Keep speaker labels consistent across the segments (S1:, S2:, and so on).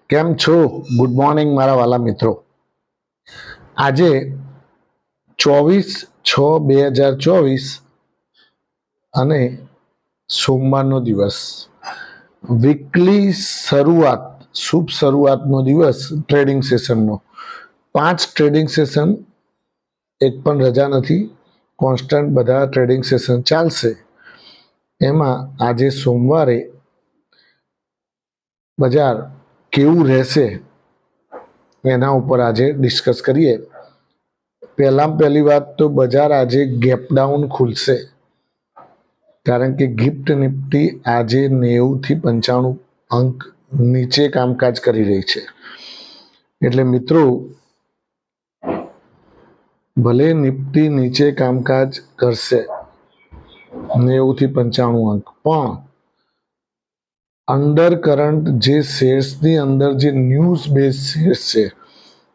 S1: કેમ છો? Good morning મારા વાલા મિત્રો. આજે 24/6/2024 અને સોમવારનો દિવસ, વીકલી શરૂઆત, શુભ શરૂઆતનો દિવસ ટ્રેડિંગ સેશનનો. 5 ટ્રેડિંગ સેશન, એક પણ રજા નથી, કોન્સ્ટન્ટ બધા ટ્રેડિંગ સેશન ચાલશે. એમાં આજે સોમવારે બજાર કેવું રહેશે એના ઉપર આજે ડિસ્કસ કરીએ. પહેલી વાત તો બજાર આજે ગેપ ડાઉન ખુલશે, કારણ કે ગિફ્ટ નિફ્ટી આજે 90 થી 95 અંક નીચે કામકાજ કરી રહી છે. એટલે મિત્રો, ભલે નિફ્ટી નીચે કામકાજ કરશે 90 થી 95 અંક, પણ અંડર કરંટ જે શેર્સની અંદર જે ન્યૂઝ બેઝ શેર્સ છે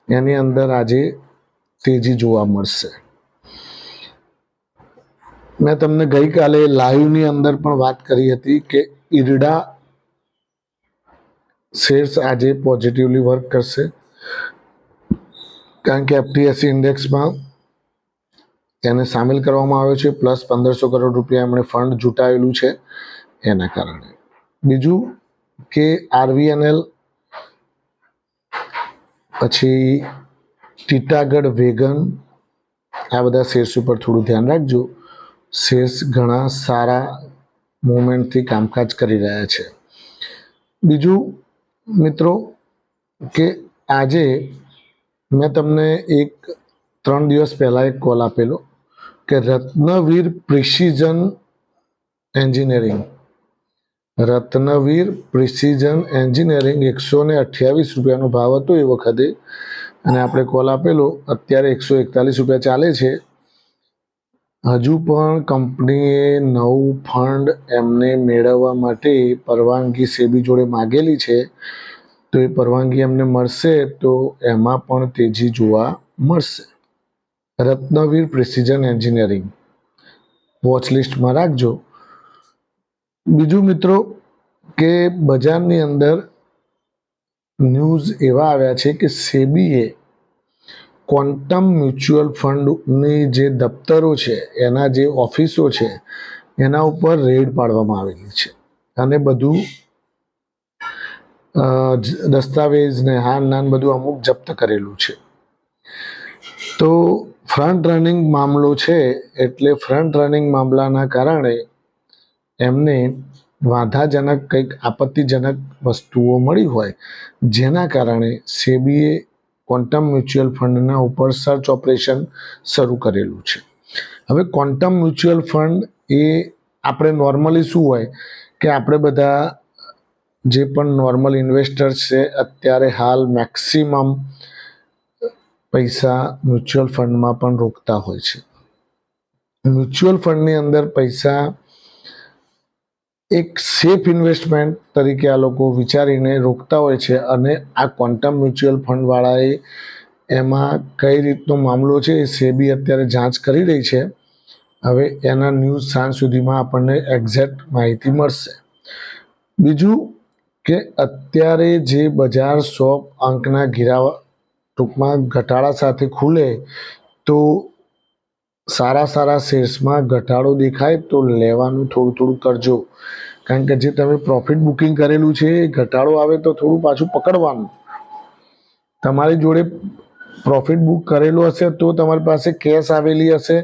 S1: એની અંદર આજે તેજી જોવા મળશે. મેં તમને ગઈકાલે લાઈવની અંદર પણ વાત કરી હતી કે ઈરડા શેર્સ આજે પોઝિટિવલી વર્ક કરશે, કારણ કે એફટીએસસી ઇન્ડેક્સમાં તેને સામેલ કરવામાં આવ્યો છે, પ્લસ 1500 કરોડ રૂપિયા એમણે ફંડ જૂટાવેલું છે એના કારણે. બીજું કે આરવીએનએલ, પછી ટીટાગઢ વેગન, આ બધા શેર્સ ઉપર થોડું ધ્યાન રાખજો. શેર્સ ઘણા સારા મુવમેન્ટથી કામકાજ કરી રહ્યા છે. બીજું મિત્રો કે આજે મેં તમને 3 દિવસ પહેલા એક કોલ આપેલો કે રત્નવીર પ્રિસિઝન એન્જિનિયરિંગ 128 રૂપિયાનો ભાવ હતો એ વખતે, અને આપણે કોલ આપેલો. અત્યારે 141 રૂપિયા ચાલે છે. હજુ પણ કંપનીએ નવું ફંડ એમને મેળવવા માટે પરવાનગી સેબી જોડે માગેલી છે, તો એ પરવાનગી એમને મળશે તો એમાં પણ તેજી જોવા મળશે. રત્નવીર પ્રિસિઝન એન્જિનિયરિંગ વોચ લિસ્ટમાં રાખજો. બીજું મિત્રો કે બજારની અંદર ન્યૂઝ એવા આવ્યા છે કે સેબીએ ક્વોન્ટમ મ્યુચ્યુઅલ ફંડની જે દફતરો છે, એના જે ઓફિસો છે, એના ઉપર રેડ પાડવામાં આવેલી છે, અને બધું દસ્તાવેજ ને હાન બધું અમુક જપ્ત કરેલું છે. તો ફ્રન્ટ રનિંગ મામલો છે, એટલે ફ્રન્ટ રનિંગ મામલાના કારણે એમને વાંધાજનક કંઈક આપત્તિજનક વસ્તુઓ મળી હોય, જેના કારણે સેબીએ ક્વોન્ટમ મ્યુચ્યુઅલ ફંડના ઉપર સર્ચ ઓપરેશન શરૂ કરેલું છે. હવે ક્વોન્ટમ મ્યુચ્યુઅલ ફંડ એ આપણે નોર્મલી શું હોય કે આપણે બધા જે પણ નોર્મલ ઇન્વેસ્ટર્સ છે, અત્યારે હાલ મેક્સિમમ પૈસા મ્યુચ્યુઅલ ફંડમાં પણ રોકતા હોય છે. મ્યુચ્યુઅલ ફંડની અંદર પૈસા એક સેફ ઇન્વેસ્ટમેન્ટ તરીકે આ લોકો વિચારીને રોકતા હોય છે, અને આ ક્વોન્ટમ મ્યુચ્યુઅલ ફંડવાળાએ એમાં કઈ રીતનો મામલો છે એ સેબી અત્યારે જાંચ કરી રહી છે. હવે એના ન્યૂઝ સાંજ સુધીમાં આપણને એક્ઝેક્ટ માહિતી મળશે. બીજું કે અત્યારે જે બજાર 100 અંકના ટૂંકમાં ઘટાડા સાથે ખુલે તો સારા શેર્સમાં ઘટાડો દેખાય તો લેવાનું થોડું કરજો, કારણ કે જે તમે પ્રોફિટ બુકિંગ કરેલું છે એ ઘટાડો આવે તો થોડું પાછું પકડવાનું. તમારી જોડે પ્રોફિટ બુક કરેલું હશે તો તમારી પાસે કેશ આવેલી હશે,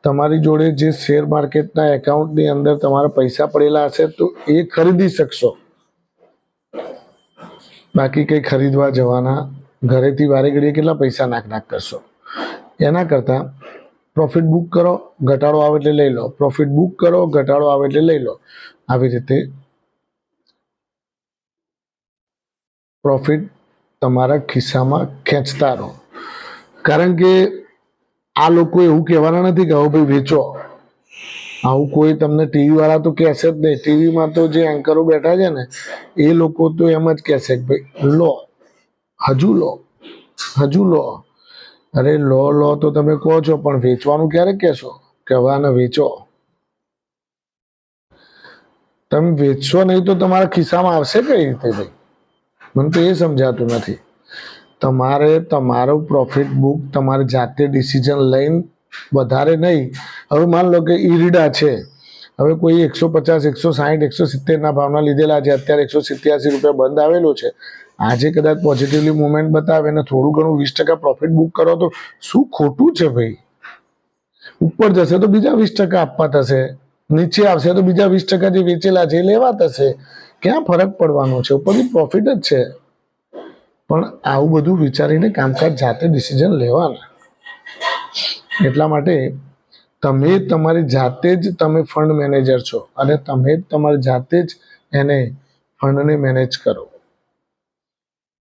S1: તમારી જોડે જે શેર માર્કેટના એકાઉન્ટની અંદર તમારા પૈસા પડેલા હશે તો એ ખરીદી શકશો. બાકી કંઈ ખરીદવા જવાના, ઘરેથી વારે ઘડીએ કેટલા પૈસા નાખ કરશો? એના કરતાં પ્રોફિટ બુક કરો, ઘટાડો આવે એટલે લઈ લો, પ્રોફિટ બુક કરો, ઘટાડો આવે એટલે લઈ લો. આવી રીતે પ્રોફિટ તમારા ખિસ્સામાં ખેંચતા રહો. કારણ કે આ લોકો એવું કહેવાના નથી કે હવે ભાઈ વેચો. આવું કોઈ તમને ટીવી વાળા તો કહેશે જ નહીં. ટીવીમાં તો જે એન્કરો બેઠા છે ને એ લોકો તો એમ જ કહેશે કે ભાઈ લો, હજુ લો, હજુ લો. અરે લો તો તમે કહો છો, પણ વેચવાનું ક્યારે કહેશો કે હવે આને વેચો? તમે વેચશો નહીં તો તમારા ખિસ્સામાં આવશે કઈ રીતે ભાઈ? મને તો એ સમજાતું નથી. તમારે તમારું પ્રોફિટ બુક તમારે જાતે ડિસિઝન લઈને વધારે નહીં. હવે માન લો કે ઈરડા છે, હવે કોઈ 150, 160, 170 ભાવના લીધેલા છે, અત્યારે 187 રૂપિયા બંધ આવેલો છે. આજે કદાચ પોઝિટિવલી મુવમેન્ટ બતાવે ને થોડું ઘણું 20% પ્રોફિટ બુક કરો તો શું ખોટું છે ભાઈ? ઉપર જશે તો બીજા 20% આપવા થશે, નીચે આવશે તો બીજા 20% જે વેચેલા છે એ લેવા થશે. ક્યાં ફરક પડવાનો છે? ઉપરથી પ્રોફિટ જ છે. પણ આવું બધું વિચારીને કામકાજ જાતે ડિસિઝન લેવાના. એટલા માટે તમે તમારી જાતે જ તમે ફંડ મેનેજર છો અને તમે તમારી જાતે જ એને ફંડને મેનેજ કરો.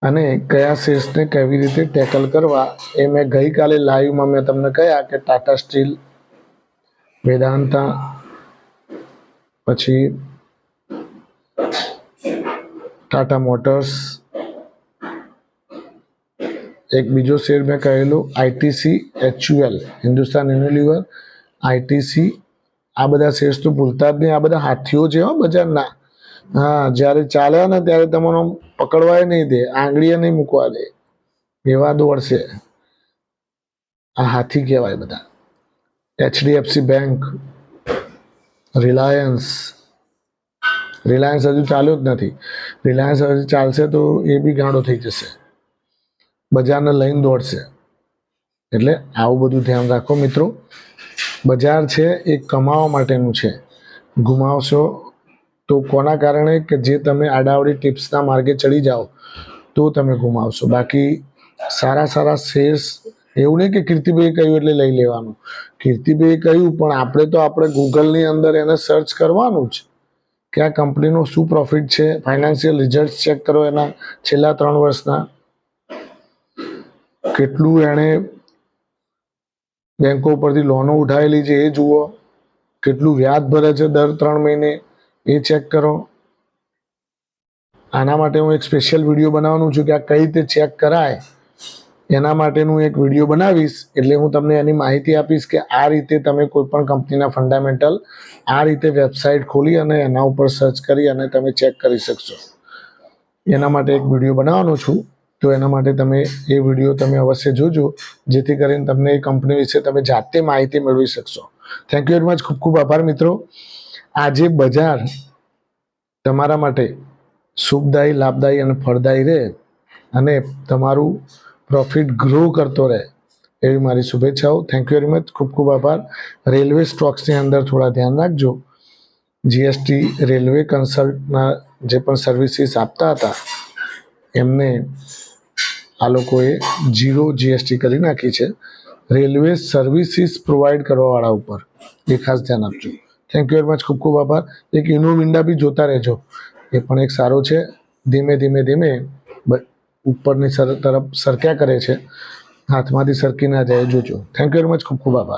S1: અને કયા શેર્સને કેવી રીતે ટેકલ કરવા એ મેં ગઈકાલે લાઈવમાં મેં તમને કહ્યા કે ટાટા સ્ટીલ, વેદાંતા, પછી ટાટા મોટર્સ, એક બીજો શેર મેં કહેલું ITC, HUL, Hindustan Unilever, ITC. આ બધા શેર્સ તો ભૂલતા જ નહીં. આ બધા હાથીઓ છે હો બજારના. હા, જ્યારે ચાલે ને ત્યારે તમને પકડવાય નહીં દે, આંગળીએ નહીં મૂકવા દે, એવા દોડશે. આ હાથી કહેવાય બધા. HDFC બેંક, રિલાયન્સ હજુ ચાલ્યો જ નથી. રિલાયન્સ હજુ ચાલશે તો એ બી ગાંડો થઈ જશે, બજારને લઈને દોડશે. એટલે આવું બધું ધ્યાન રાખો મિત્રો. બજાર છે એ કમાવા માટેનું છે. ગુમાવશો તો કોના કારણે? કે જે તમે આડાવડી ટિપ્સના માર્ગે ચડી જાઓ તો તમે ગુમાવશો. બાકી સારા સારા શેર્સ, એવું નહીં કે કીર્તિભાઈ કહ્યું એટલે લઈ લેવાનું. કીર્તિભાઈ કહ્યું પણ આપણે ગૂગલની અંદર એને સર્ચ કરવાનું જ કે આ કંપનીનો શું પ્રોફિટ છે, ફાઇનાન્શિયલ રિઝલ્ટ ચેક કરો, એના છેલ્લા 3 વર્ષના કેટલું એણે બેંકો પરથી લોનો ઉઠાવેલી છે એ જુઓ, કેટલું વ્યાજ ભરે છે દર 3 મહિને એ ચેક કરો. આના માટે હું એક સ્પેશિયલ વિડીયો બનાવવાનું છું કે આ કઈ રીતે ચેક કરાય. એના માટેનું એક વિડીયો બનાવીશ, એટલે હું તમને એની માહિતી આપીશ કે આ રીતે તમે કોઈ પણ કંપનીના ફંડામેન્ટલ આ રીતે વેબસાઇટ ખોલી અને એના ઉપર સર્ચ કરી અને તમે ચેક કરી શકશો. એના માટે એક વિડીયો બનાવવાનો છું. તો એના માટે તમે એ વિડીયો તમે અવશ્ય જોજો, જેથી કરીને તમને એ કંપની વિશે તમે જાતે માહિતી મેળવી શકશો. Thank you very much. ખૂબ ખૂબ આભાર મિત્રો. આજે બજાર તમારા માટે શુભદાયી, લાભદાયી અને ફળદાયી રહે અને તમારું પ્રોફિટ ગ્રો કરતો રહે એવી મારી શુભેચ્છાઓ. Thank you very much. ખૂબ ખૂબ આભાર. રેલવે સ્ટોક્સની અંદર થોડા ધ્યાન રાખજો. જીએસટી રેલવે કન્સલ્ટના જે પણ સર્વિસીસ આપતા હતા એમને આ લોકોએ 0 GST કરી નાખી છે. રેલવે સર્વિસીસ પ્રોવાઈડ કરવાવાળા ઉપર એ ખાસ ધ્યાન આપજો. Thank you very much. ખૂબ ખૂબ આભાર. એક ઇનોવિન્ડા બી જોતા રહેજો, એ પણ એક સારો છે. ધીમે ધીમે ઉપરની તરફ સરક્યા કરે છે, હાથમાંથી સરકી ના જાય, જોજો. Thank you very much. ખૂબ ખૂબ આભાર.